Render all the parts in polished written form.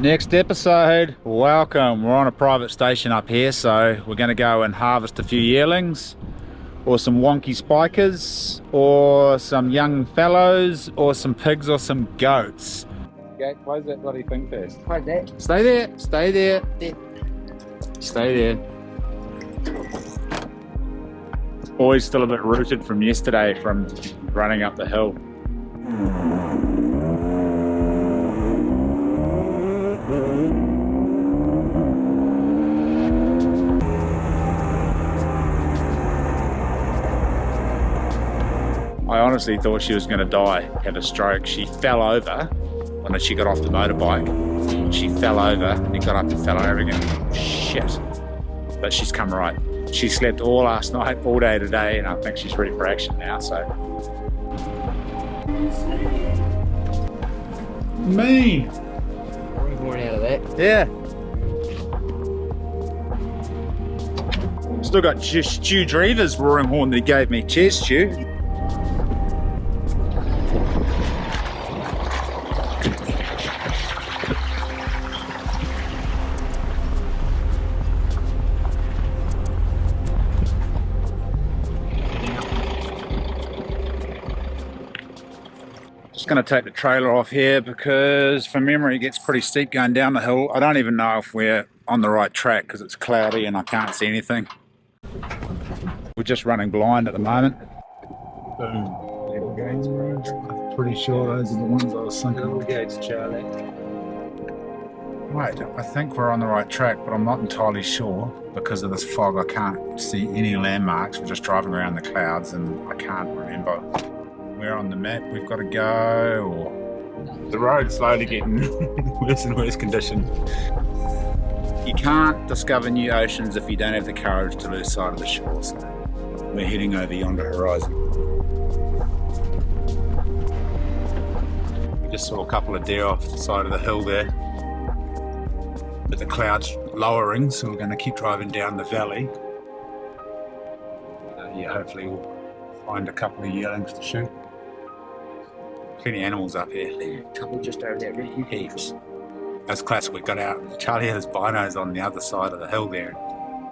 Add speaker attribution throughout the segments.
Speaker 1: Next episode, welcome. We're on a private station up here, so we're going to go and harvest a few yearlings, or some wonky spikers, or some young fellows, or some pigs, or some goats. Okay, close that bloody thing first.
Speaker 2: Close that.
Speaker 1: Stay there, stay there,
Speaker 2: There.
Speaker 1: stay there. Boy's still a bit rooted from yesterday from running up the hill. I honestly thought she was going to die, have a stroke. She fell over when she got off the motorbike. She fell over and got up and fell over again. Shit. But she's come right. She slept all last night, all day today, and I think she's ready for action now, so. Me!
Speaker 2: More out of that.
Speaker 1: Yeah. Still got Stu Drever's roaring horn that he gave me. Cheers, Stu. Just going to take the trailer off here because from memory it gets pretty steep going down the hill. I don't even know if we're on the right track because it's cloudy and I can't see anything. We're just running blind at the moment. Boom. Gates, bro. I'm pretty sure those are the ones I was thinking of.
Speaker 2: Gates, Charlie.
Speaker 1: Wait, I think we're on the right track, but I'm not entirely sure because of this fog. I can't see any landmarks. We're just driving around the clouds and I can't remember where on the map we've got to go, or the road's slowly getting worse and worse condition. You can't discover new oceans if you don't have the courage to lose sight of the shores. We're heading over yonder horizon. We just saw a couple of deer off the side of the hill there, but the clouds lowering, so we're going to keep driving down the valley. Yeah, hopefully we'll find a couple of yearlings to shoot. Plenty of animals up here.
Speaker 2: A couple just over that ridge.
Speaker 1: Heaps. That's classic. We got out. Charlie had his binos on the other side of the hill there.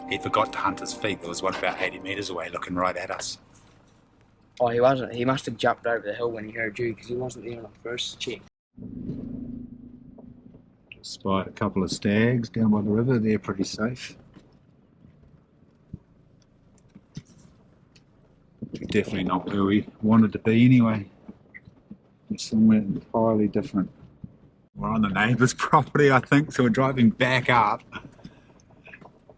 Speaker 1: He forgot to hunt his feet. There was one about 80 metres away looking right at us.
Speaker 2: Oh, he wasn't. He must have jumped over the hill when he heard you because he wasn't there on the first check.
Speaker 1: Spied a couple of stags down by the river. They're pretty safe. Definitely not where we wanted to be anyway. It's somewhere entirely different. We're on the neighbour's property, I think, so we're driving back up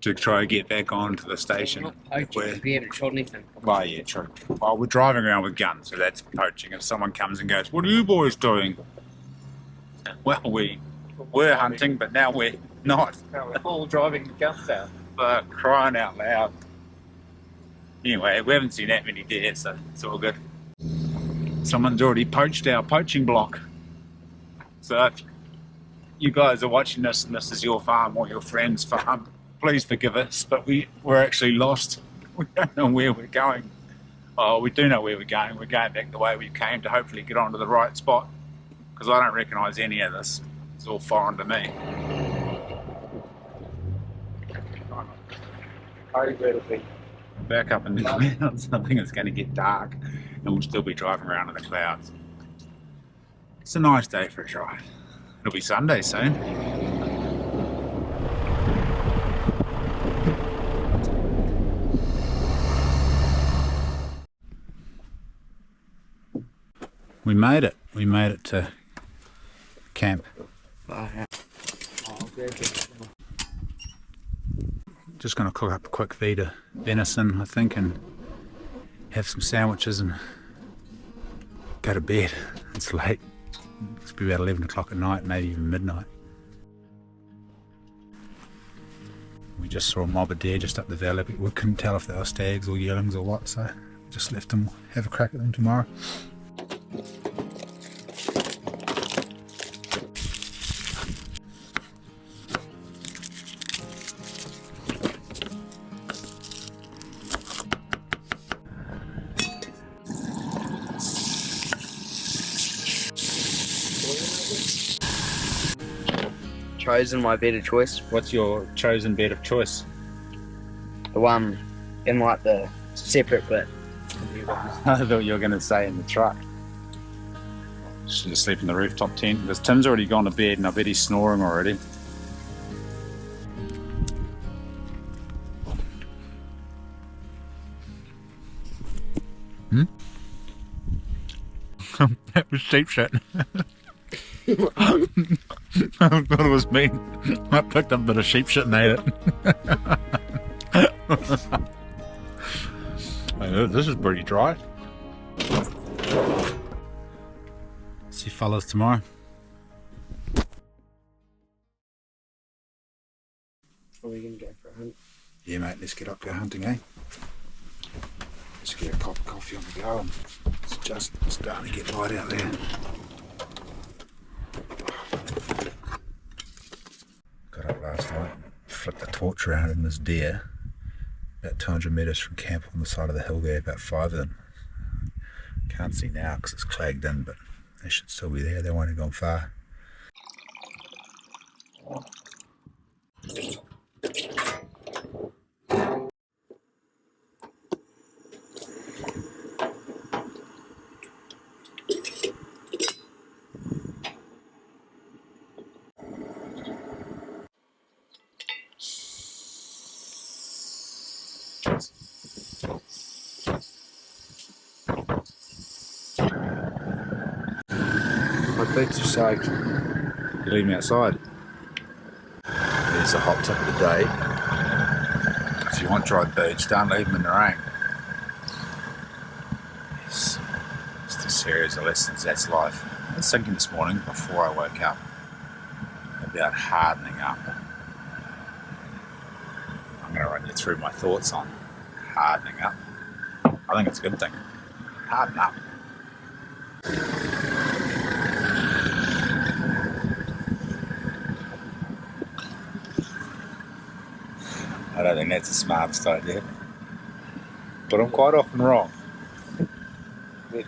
Speaker 1: to try to get back onto the station.
Speaker 2: We haven't shot anything.
Speaker 1: Well, yeah, true. Well, we're driving around with guns, so that's poaching. If someone comes and goes, "What are you boys doing?" Well, we were hunting, but now we're not.
Speaker 2: No, we're all driving the guns out.
Speaker 1: But crying out loud. Anyway, we haven't seen that many deer, so it's all good. Someone's already poached our poaching block. So if you guys are watching this and this is your farm or your friend's farm, please forgive us, but we're actually lost. We don't know where we're going. Oh, we do know where we're going. We're going back the way we came to hopefully get onto the right spot, because I don't recognise any of this. It's all foreign to me. Back up in the clouds. I think it's going to get dark and we'll still be driving around in the clouds. It's a nice day for a drive. It'll be Sunday soon. We made it. We made it to camp. Just going to cook up a quick feed of venison, I think, and have some sandwiches and go to bed. It's late. It's be about 11 o'clock at night, maybe even midnight. We just saw a mob of deer just up the valley, but we couldn't tell if they were stags or yearlings or what, so just left them. Have a crack at them tomorrow.
Speaker 2: chosen my bed of choice.
Speaker 1: What's your chosen bed of choice?
Speaker 2: The one in like the separate bit.
Speaker 1: I thought you were going to say in the truck. Should have sleep in the rooftop tent because Tim's already gone to bed and I bet he's snoring already. That was sheep shit. I thought it was me. I picked up a bit of sheep shit and ate it. This is pretty dry. See you fellas tomorrow.
Speaker 2: Are we going to go for a hunt?
Speaker 1: Yeah mate, let's get up, go hunting, eh? Let's get a cup of coffee on the go and it's just starting to get light out there. Got up last night, flicked the torch around in this deer about 200 metres from camp on the side of the hill there, about 5 of them. Can't see now because it's clagged in, but they should still be there, they won't have gone far.
Speaker 2: My boots are soaked.
Speaker 1: You leave me outside. There's the hot tip of the day. If you want dried birds, don't leave them in the rain. It's just a series of lessons, that's life. I was thinking this morning before I woke up about hardening up. I'm going to run you through my thoughts on hardening up. I think it's a good thing. Harden up. I don't think that's the smartest idea, but I'm quite often wrong.
Speaker 2: We'll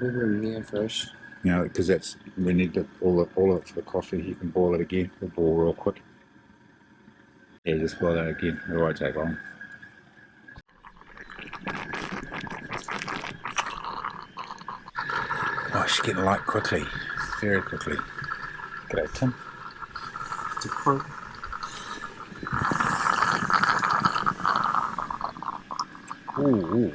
Speaker 2: bring here first.
Speaker 1: You know, because we need to all of it for the coffee. You can boil it again. We'll boil real quick. Yeah, just boil that again. It won't take long. Oh, she's getting light quickly, very quickly. G'day, Tim. Ooh.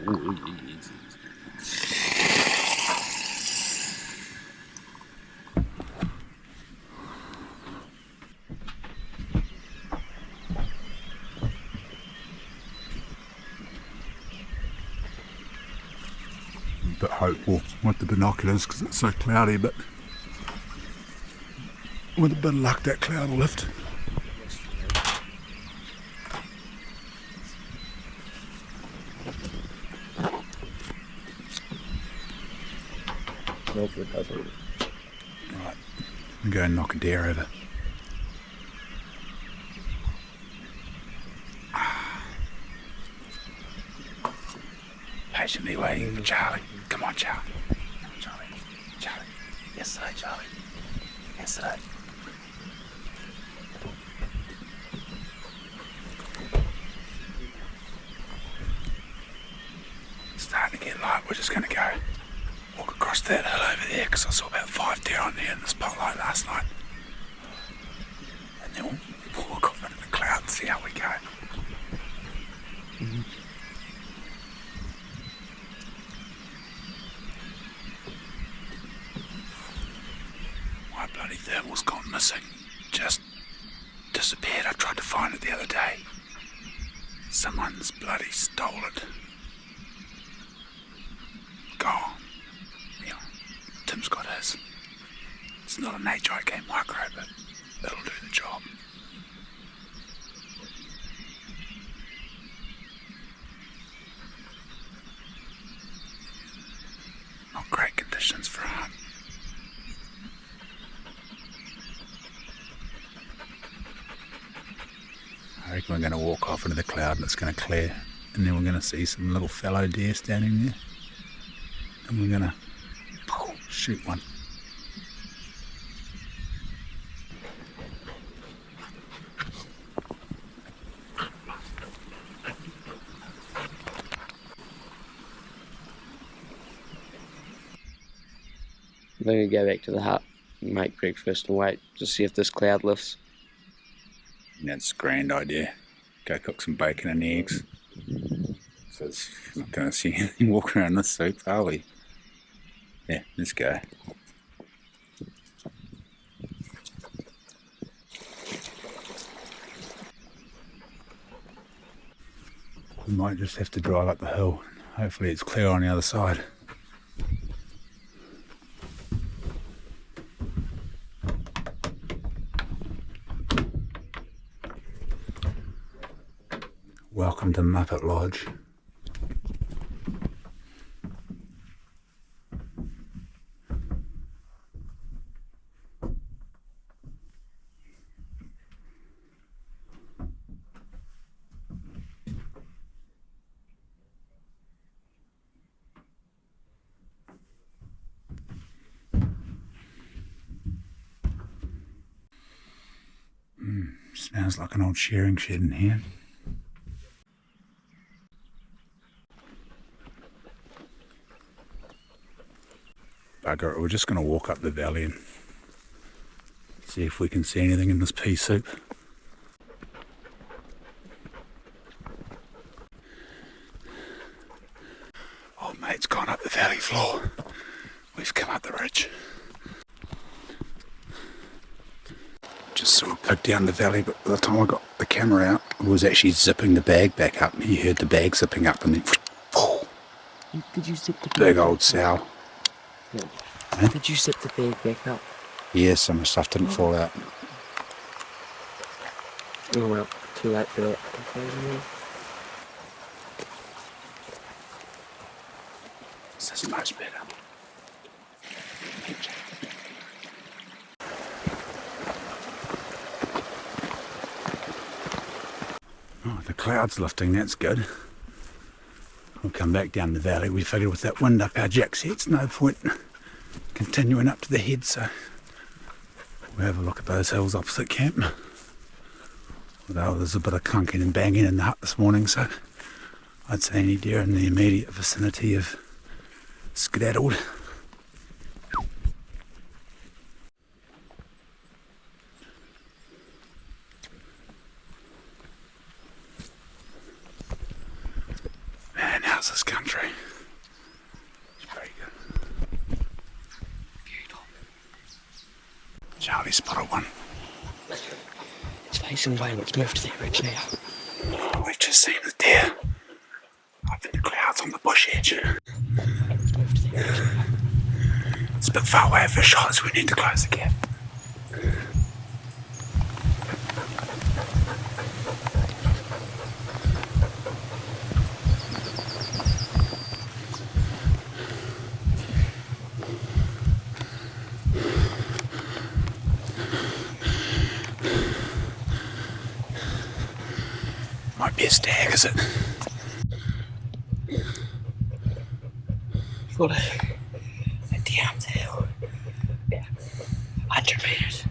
Speaker 1: A bit hopeful with the binoculars because it's so cloudy, but with a bit of luck that cloud will lift. Right, I'm going to knock a deer over. Patiently waiting for Charlie. Come on, Charlie. Come on, Charlie. Charlie. Yesterday, Charlie. Yesterday. Starting to get light. We're just going to go walk across that hill over there because I saw about 5 deer on there in the spotlight last night. And then we'll walk off into the cloud and see how we go. My bloody thermal's gone missing. Just disappeared. I tried to find it the other day. Someone's bloody stole it. Gone. Yeah, Tim's got his. It's not an HIK micro, but it'll do the job. Not great conditions for a hunt. I reckon we're going to walk off into the cloud and it's going to clear, and then we're going to see some little fallow deer standing there, and we're going to shoot one.
Speaker 2: going to go back to the hut and make breakfast and wait to see if this cloud lifts.
Speaker 1: That's a grand idea. Go cook some bacon and eggs. So it's not going to see anything walking around this soup, are we? Yeah, let's go. We might just have to drive up the hill. Hopefully it's clear on the other side. Welcome to Muppet Lodge. Smells like an old shearing shed in here. Bugger it, we're just going to walk up the valley and see if we can see anything in this pea soup. Old mate's gone up the valley floor. We've come up the ridge. Just sort of poked down the valley, but by the time I got the camera out, I was actually zipping the bag back up. You heard the bag zipping up and then
Speaker 2: Did you zip the bag?
Speaker 1: Big old sow.
Speaker 2: Yeah.
Speaker 1: Huh?
Speaker 2: Did you zip the bag back up?
Speaker 1: Yeah, some of the stuff didn't fall out.
Speaker 2: Oh well, too late for that.
Speaker 1: This is much better. Oh, the cloud's lifting, that's good. We'll come back down the valley. We figured with that wind up our jack sets, no point continuing up to the head, so we'll have a look at those hills opposite camp. Although there's a bit of clunking and banging in the hut this morning, so I'd say any deer in the immediate vicinity have skedaddled. Man, how's this country? It's pretty good. Beautiful. Charlie spotted one.
Speaker 2: It's facing away, let's move to the ridge now.
Speaker 1: We've just seen the deer up in the clouds on the bush edge.
Speaker 2: Let's move to the ridge now.
Speaker 1: It's a bit far away for shots, we need to close the gap. Might be a stag, is it?
Speaker 2: Got a deer up the hill. Yeah, 100 metres.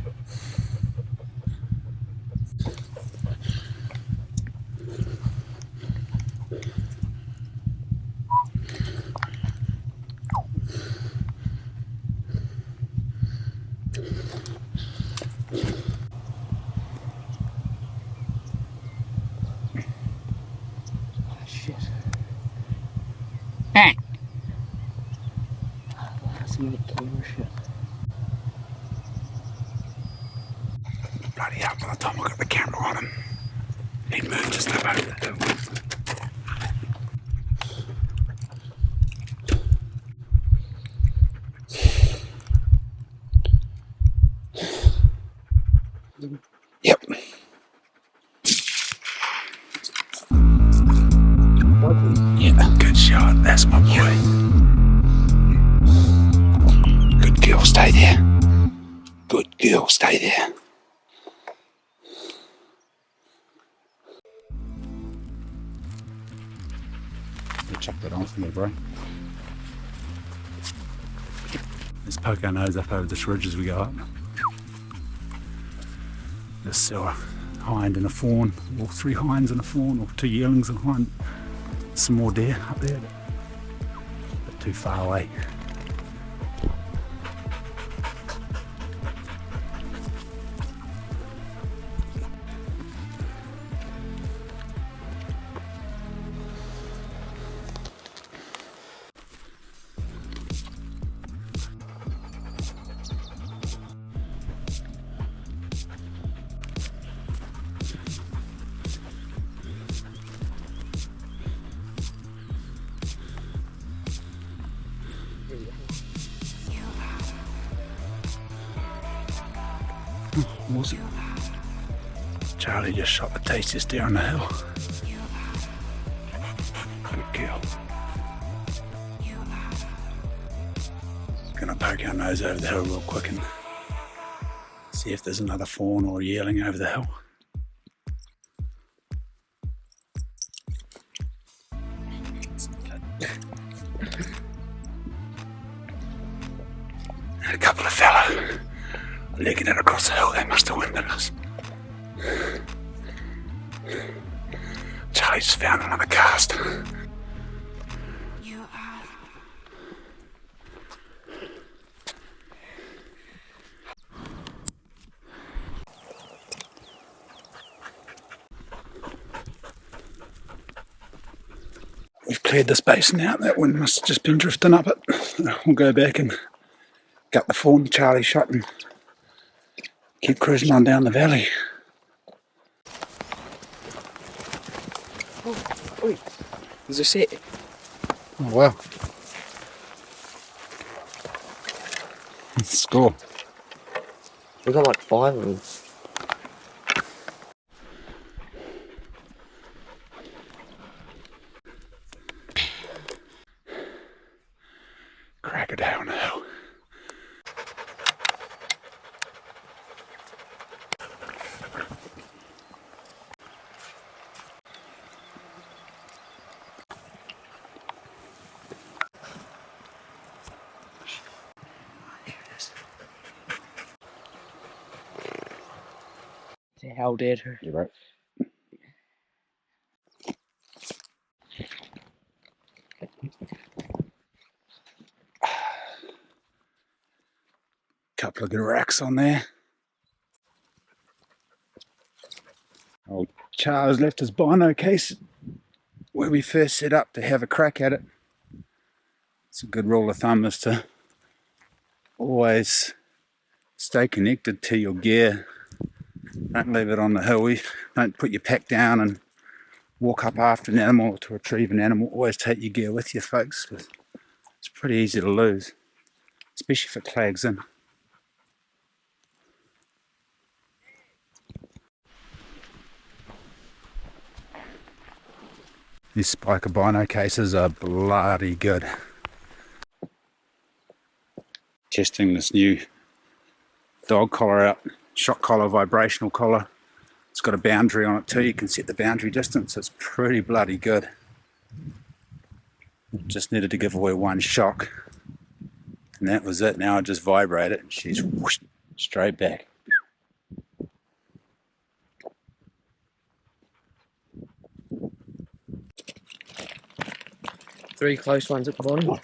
Speaker 2: Bloody hell, by the time I got the camera on him, he moved just up over the hill. Yep. Yeah, good shot. That's my boy. Good girl, stay there. Good girl, stay there. Chuck that on for me, bro. Let's poke our nose up over this ridge as we go up. Just saw a hind and a fawn, or 3 hinds and a fawn, or 2 yearlings and a hind. Some more deer up there, but too far away. Was it? Charlie just shot the tastiest deer on the hill. Good girl. Gonna poke our nose over the hill real quick and see if there's another fawn or yearling over the hill. A couple of fella legging it across the hill. They must have winded us. Charlie's found another cast. We've cleared this basin out. That wind must have just been drifting up it. We'll go back and gut the fawn Charlie shot and keep cruising on down the valley.
Speaker 3: Oi, there's a set.
Speaker 2: Oh wow. Score.
Speaker 3: We got like 5 of them.
Speaker 2: Crack it down the hill.
Speaker 3: The hell did her?
Speaker 2: You're right. Couple of good racks on there. Old Charles left his bino case where we first set up to have a crack at it. It's a good rule of thumb is to always stay connected to your gear. Don't leave it on the hill. Don't put your pack down and walk up after an animal or to retrieve an animal. Always take your gear with you, folks, because it's pretty easy to lose, especially if it clags in. These spiker bino cases are bloody good. Testing this new dog collar out, shock collar, vibrational collar. It's got a boundary on it too. You can set the boundary distance. It's pretty bloody good. Just needed to give away one shock, and that was it. Now I just vibrate it and she's whoosh, straight back.
Speaker 3: Three close ones at the bottom.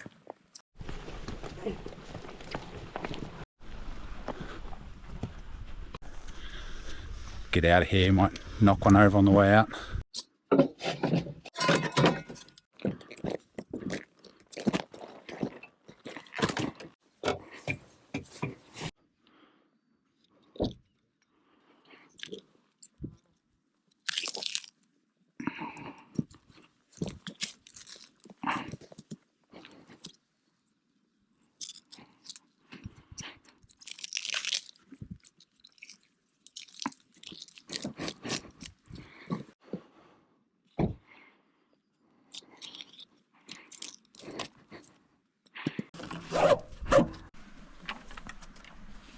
Speaker 2: Get out of here, might knock one over on the way out.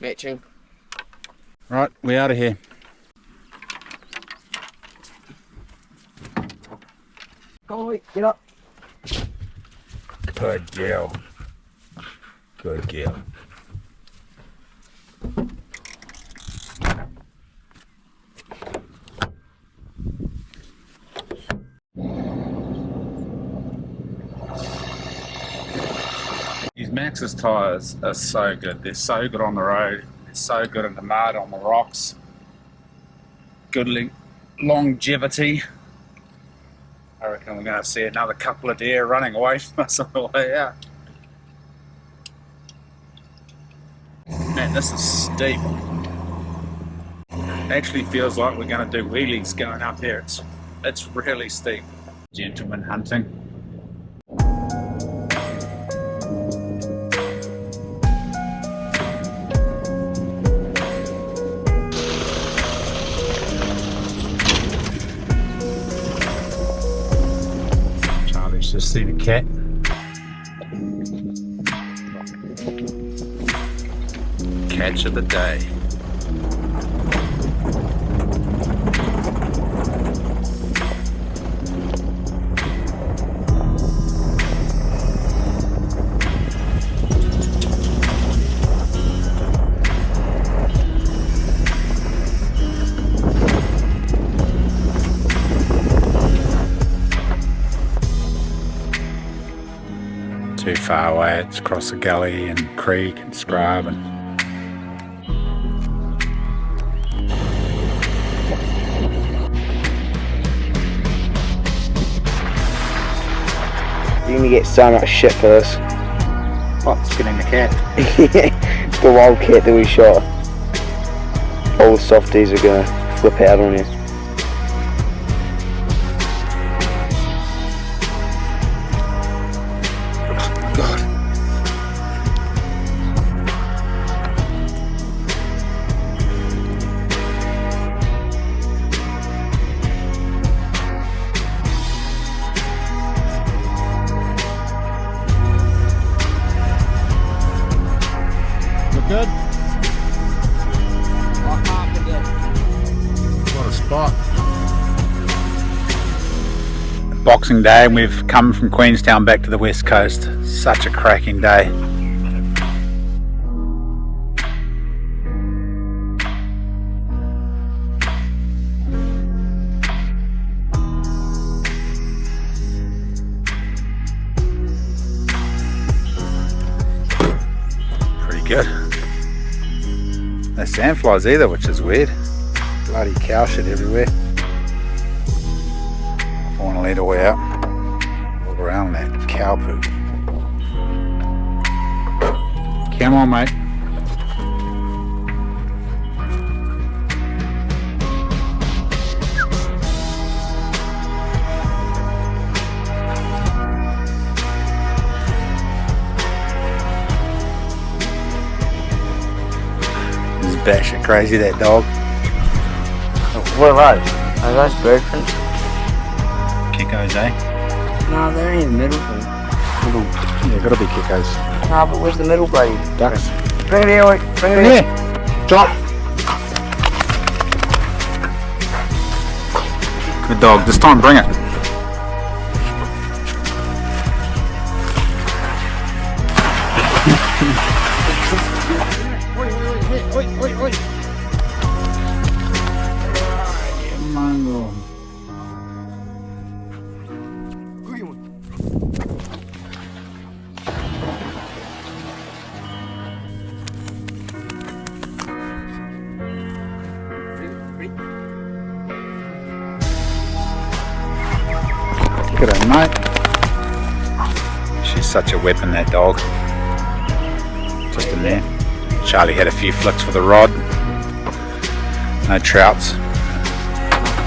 Speaker 3: Matching.
Speaker 2: Right, we're out of here.
Speaker 3: Come on, get up.
Speaker 2: Good girl. Good girl. These Maxxis tyres are so good. They're so good on the road. They're so good in the mud, on the rocks. Good longevity. I reckon we're going to see another couple of deer running away from us on the way out. Man, this is steep. Actually feels like we're going to do wheelies going up here. It's really steep. Gentlemen hunting.
Speaker 1: See the cat.
Speaker 2: Catch of the day.
Speaker 1: Too far away, it's across the gully and creek and scrub and
Speaker 3: You're gonna get so much shit for this.
Speaker 1: what? Skinning the cat.
Speaker 3: The wild cat that we shot. All the softies are gonna flip out on you.
Speaker 1: Good? What a spot. Boxing Day, and we've come from Queenstown back to the west coast. Such a cracking day. Pretty good. No sandflies either, which is weird. Bloody cow shit everywhere. I want to lead away out. Walk around that cow poop. Come on, mate. Batshit crazy, that dog.
Speaker 3: What are those? Are those bird prints?
Speaker 1: Kickos, eh?
Speaker 3: No, they're in the middle.
Speaker 1: Yeah, gotta be kickos.
Speaker 3: No, but where's the middle blade?
Speaker 1: Ducks.
Speaker 3: Bring it here, wait. Bring it here.
Speaker 1: Drop. Good dog. This time, bring it. Oi. Mango. Good on, mate. She's such a weapon, that dog. Just in there. Charlie had a few flicks for the rod. No trouts.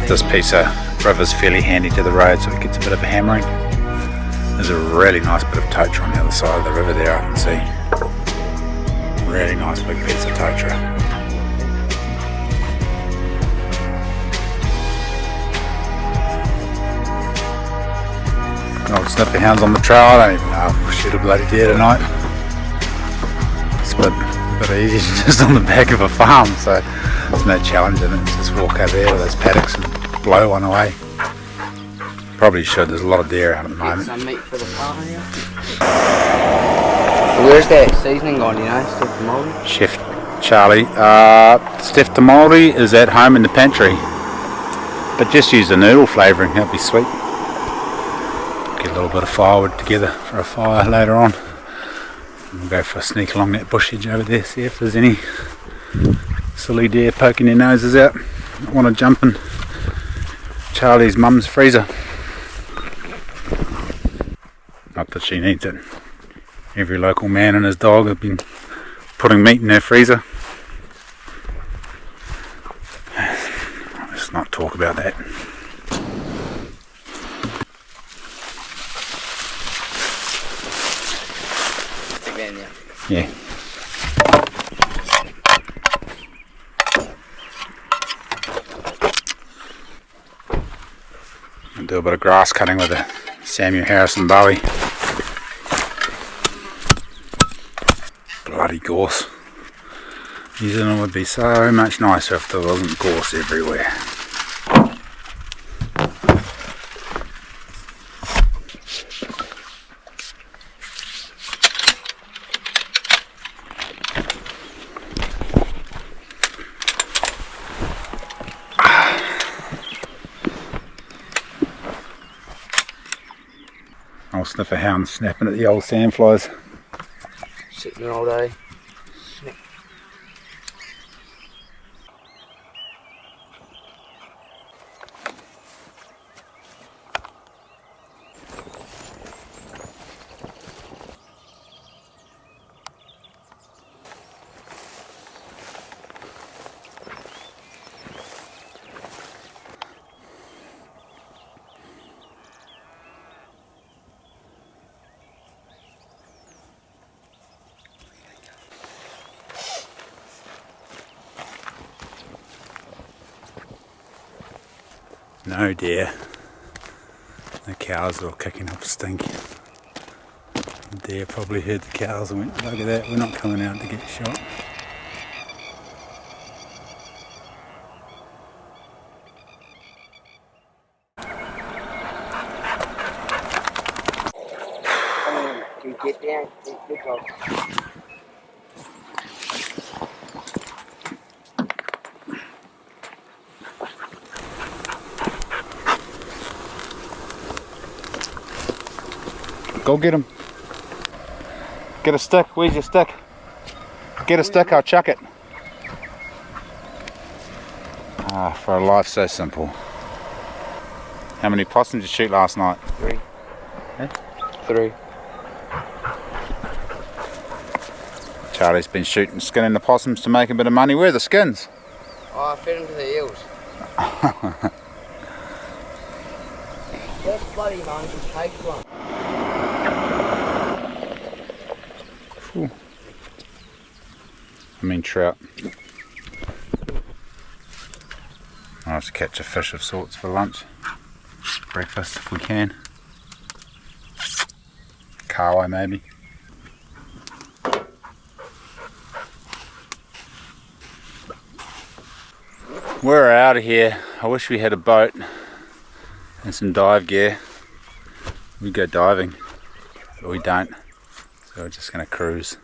Speaker 1: This piece of river's fairly handy to the road, so it gets a bit of a hammering. There's a really nice bit of totara on the other side of the river there, I can see. Really nice big piece of totara. Old sniffer hounds on the trail. I don't even know if we'll shoot a bloody deer tonight. It's a bit easy just on the back of a farm, so there's no challenge in it. Just walk over there to those paddocks and blow one away. Probably should. There's a lot of deer out at the moment.
Speaker 3: Some meat for the farm here. Where's that seasoning gone, you know? Steph Tamori?
Speaker 1: Chef Charlie. Steph Tamori is at home in the pantry. But just use the noodle flavouring, that'd be sweet. Get a little bit of firewood together for a fire later on. We'll go for a sneak along that bush edge over there, see if there's any silly deer poking their noses out. I want to jump in Charlie's mum's freezer. Not that she needs it. Every local man and his dog have been putting meat in their freezer. Let's not talk about that. Yeah. And do a bit of grass cutting with a
Speaker 2: Samuel Harrison Bowie. Bloody gorse. New Zealand would be so much nicer if there wasn't gorse everywhere. Old sniffer hound snapping at the old sandflies.
Speaker 3: Sitting there all day.
Speaker 2: No deer. The cows are all kicking up stink. The deer probably heard the cows and went, look at that, we're not coming out to get shot.
Speaker 3: Can you get down? Good job.
Speaker 2: Go get him. Get a stick. Where's your stick? Get a stick, I'll chuck it. Ah, for a life so simple. How many possums did you shoot last night?
Speaker 3: 3.
Speaker 2: Eh?
Speaker 3: 3.
Speaker 2: Charlie's been shooting, skinning the possums to make a bit of money. Where are the skins?
Speaker 3: Oh, I fed them to the eels. That bloody man just takes one.
Speaker 2: I mean trout. I'll have to catch a fish of sorts for lunch. Breakfast if we can. Carway maybe. We're out of here. I wish we had a boat and some dive gear. We go diving, but we don't. So we're just going to cruise.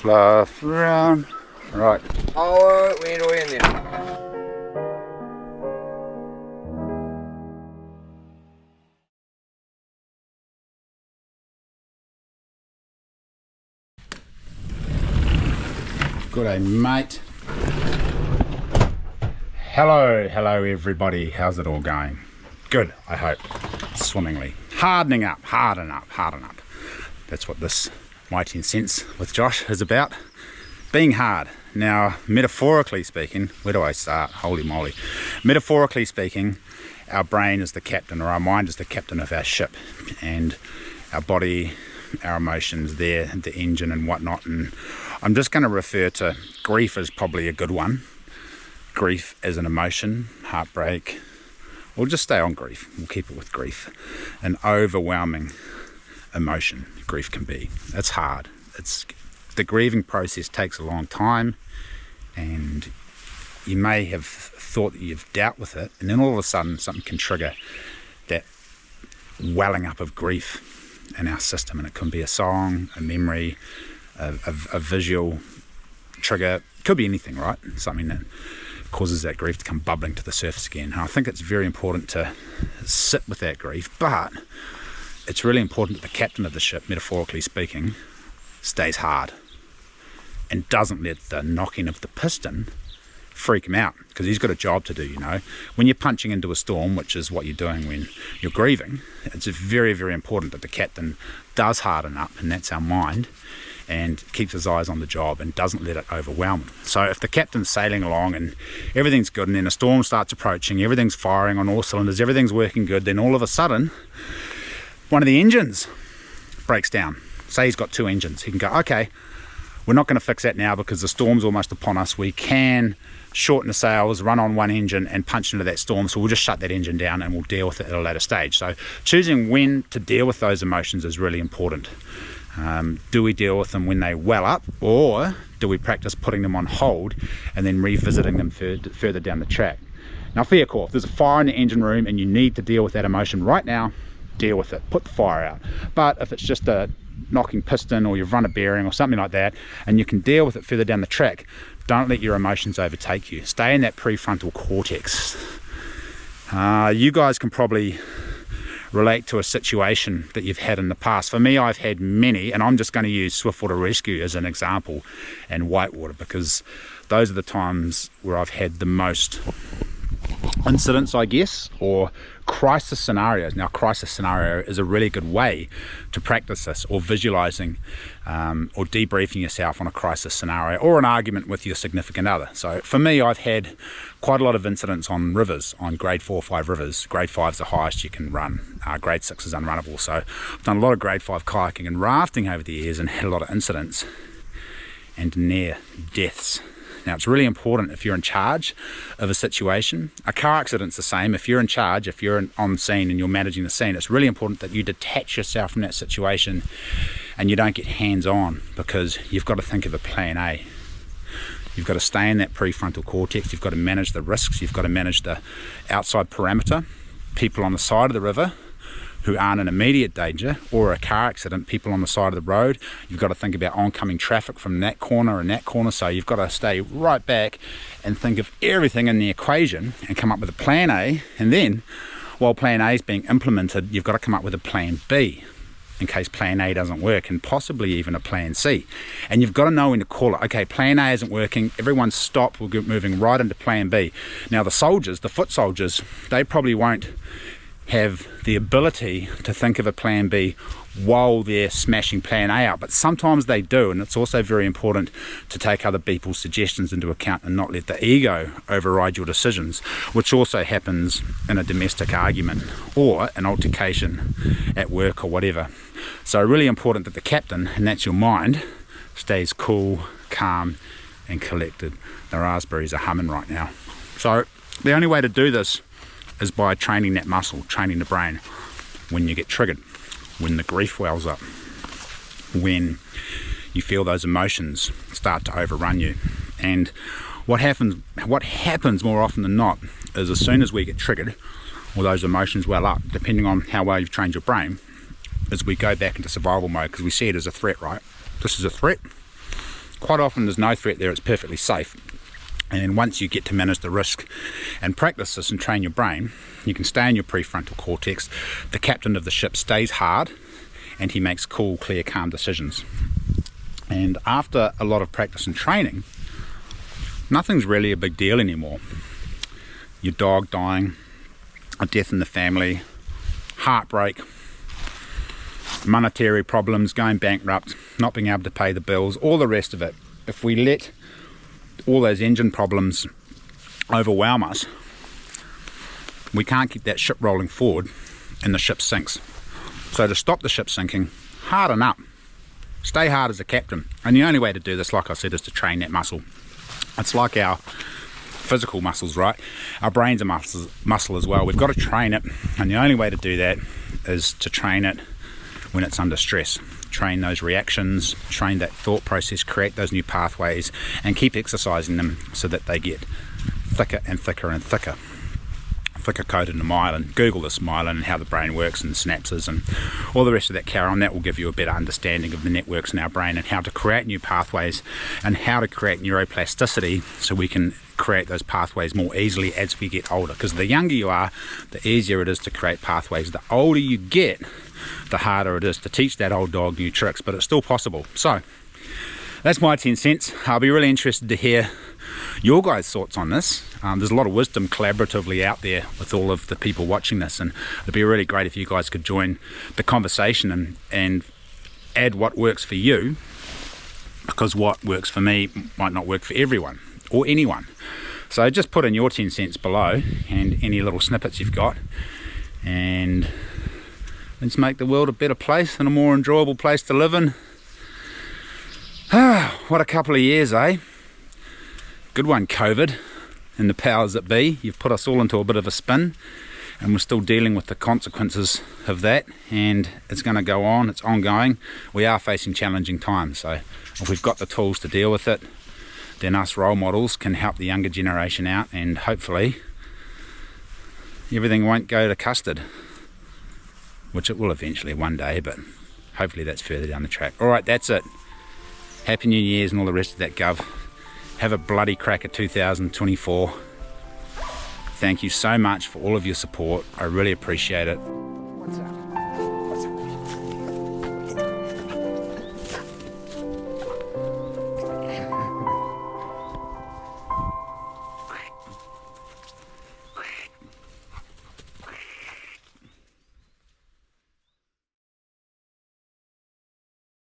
Speaker 2: Fluff around. Right.
Speaker 3: Oh, we ain't all in there.
Speaker 2: Good day, mate. Hello everybody. How's it all going? Good, I hope. Swimmingly. Hardening up, harden up. That's what this My 10 Cents with Josh is about. Being hard. Now, metaphorically speaking, where do I start? Holy moly. Metaphorically speaking, our brain is the captain, or our mind is the captain of our ship, and our body, our emotions, they're the engine and whatnot. And I'm just going to refer to grief as probably a good one. Grief as an emotion, heartbreak. We'll just stay on grief. We'll keep it with grief. An overwhelming emotion grief can be. It's hard. The grieving process takes a long time, and you may have thought that you've dealt with it, and then all of a sudden something can trigger that welling up of grief in our system, and it can be a song, a memory, a visual trigger. It could be anything, right? Something that causes that grief to come bubbling to the surface again. And I think it's very important to sit with that grief, but it's really important that the captain of the ship, metaphorically speaking, stays hard and doesn't let the knocking of the piston freak him out, because he's got a job to do, you know. When you're punching into a storm, which is what you're doing when you're grieving, it's very, very important that the captain does harden up, and that's our mind, and keeps his eyes on the job and doesn't let it overwhelm him. So if the captain's sailing along and everything's good, and then a storm starts approaching, everything's firing on all cylinders, everything's working good, then all of a sudden one of the engines breaks down. Say he's got 2 engines. He can go, okay, We're not going to fix that now because the storm's almost upon us. We can shorten the sails, run on one engine and punch into that storm, so we'll just shut that engine down and we'll deal with it at a later stage. So choosing when to deal with those emotions is really important. Do we deal with them when they well up, or do we practice putting them on hold and then revisiting them further down the track? Now, fair call, if there's a fire in the engine room and you need to deal with that emotion right now, deal with it, put the fire out. But if it's just a knocking piston, or you've run a bearing or something like that, and you can deal with it further down the track, don't let your emotions overtake you. Stay in that prefrontal cortex. You guys can probably relate to a situation that you've had in the past. For me, I've had many, and I'm just going to use swiftwater rescue as an example and whitewater, because those are the times where I've had the most incidents, I guess, or crisis scenarios. Now, crisis scenario is a really good way to practice this, or visualizing or debriefing yourself on a crisis scenario, or an argument with your significant other. So for me, I've had quite a lot of incidents on rivers, on grade 4 or 5 rivers. Grade 5 is the highest you can run. Grade 6 is unrunnable. So I've done a lot of grade 5 kayaking and rafting over the years and had a lot of incidents and near deaths. Now, it's really important if you're in charge of a situation. A car accident's the same. If you're in charge, if you're on scene and you're managing the scene, it's really important that you detach yourself from that situation and you don't get hands-on, because you've got to think of a plan A. You've got to stay in that prefrontal cortex. You've got to manage the risks. You've got to manage the outside perimeter, people on the side of the river who aren't in immediate danger, or a car accident, people on the side of the road. You've got to think about oncoming traffic from that corner and that corner. So you've got to stay right back and think of everything in the equation and come up with a plan A. And then, while plan A is being implemented, you've got to come up with a plan B in case plan A doesn't work, and possibly even a plan C. And you've got to know when to call it. Okay, plan A isn't working, everyone stop, we're moving right into plan B. Now, the soldiers, the foot soldiers, they probably won't have the ability to think of a plan B while they're smashing plan A out, but sometimes they do. And it's also very important to take other people's suggestions into account and not let the ego override your decisions, which also happens in a domestic argument or an altercation at work or whatever. So really important that the captain, and that's your mind, stays cool, calm and collected. The raspberries are humming right now. So the only way to do this is by training that muscle, training the brain. When you get triggered, when the grief wells up, when you feel those emotions start to overrun you. And what happens more often than not is, as soon as we get triggered, or those emotions well up, depending on how well you've trained your brain, is we go back into survival mode, because we see it as a threat, right? This is a threat. Quite often there's no threat there, it's perfectly safe. And once you get to manage the risk and practice this and train your brain, you can stay in your prefrontal cortex. The captain of the ship stays hard and he makes cool, clear, calm decisions. And after a lot of practice and training, nothing's really a big deal anymore. Your dog dying, a death in the family, heartbreak, monetary problems, going bankrupt, not being able to pay the bills, all the rest of it. If we let all those engine problems overwhelm us, we can't keep that ship rolling forward and the ship sinks. So to stop the ship sinking, harden up, stay hard as a captain. And the only way to do this, like I said, is to train that muscle. It's like our physical muscles, right? Our brain's a muscle as well. We've got to train it, and the only way to do that is to train it when it's under stress. Train those reactions, train that thought process, create those new pathways, and keep exercising them so that they get thicker and thicker and thicker coated in myelin. Google this myelin and how the brain works and synapses and all the rest of that carry on. That will give you a better understanding of the networks in our brain and how to create new pathways and how to create neuroplasticity so we can create those pathways more easily as we get older. Because the younger you are, the easier it is to create pathways. The older you get, the harder it is to teach that old dog new tricks, but it's still possible. So that's my 10 cents. I'll be really interested to hear your guys' thoughts on this. There's a lot of wisdom collaboratively out there with all of the people watching this, and it'd be really great if you guys could join the conversation and add what works for you, because what works for me might not work for everyone or anyone. So just put in your 10 cents below and any little snippets you've got, and let's make the world a better place and a more enjoyable place to live in. what a couple of years, eh? Good one, COVID, and the powers that be. You've put us all into a bit of a spin, and we're still dealing with the consequences of that, and it's going to go on, it's ongoing. We are facing challenging times, so if we've got the tools to deal with it, then us role models can help the younger generation out, and hopefully everything won't go to custard, which it will eventually one day, but hopefully that's further down the track. Alright, that's it. Happy New Year's and all the rest of that gov. Have a bloody crack at 2024. Thank you so much for all of your support. I really appreciate it.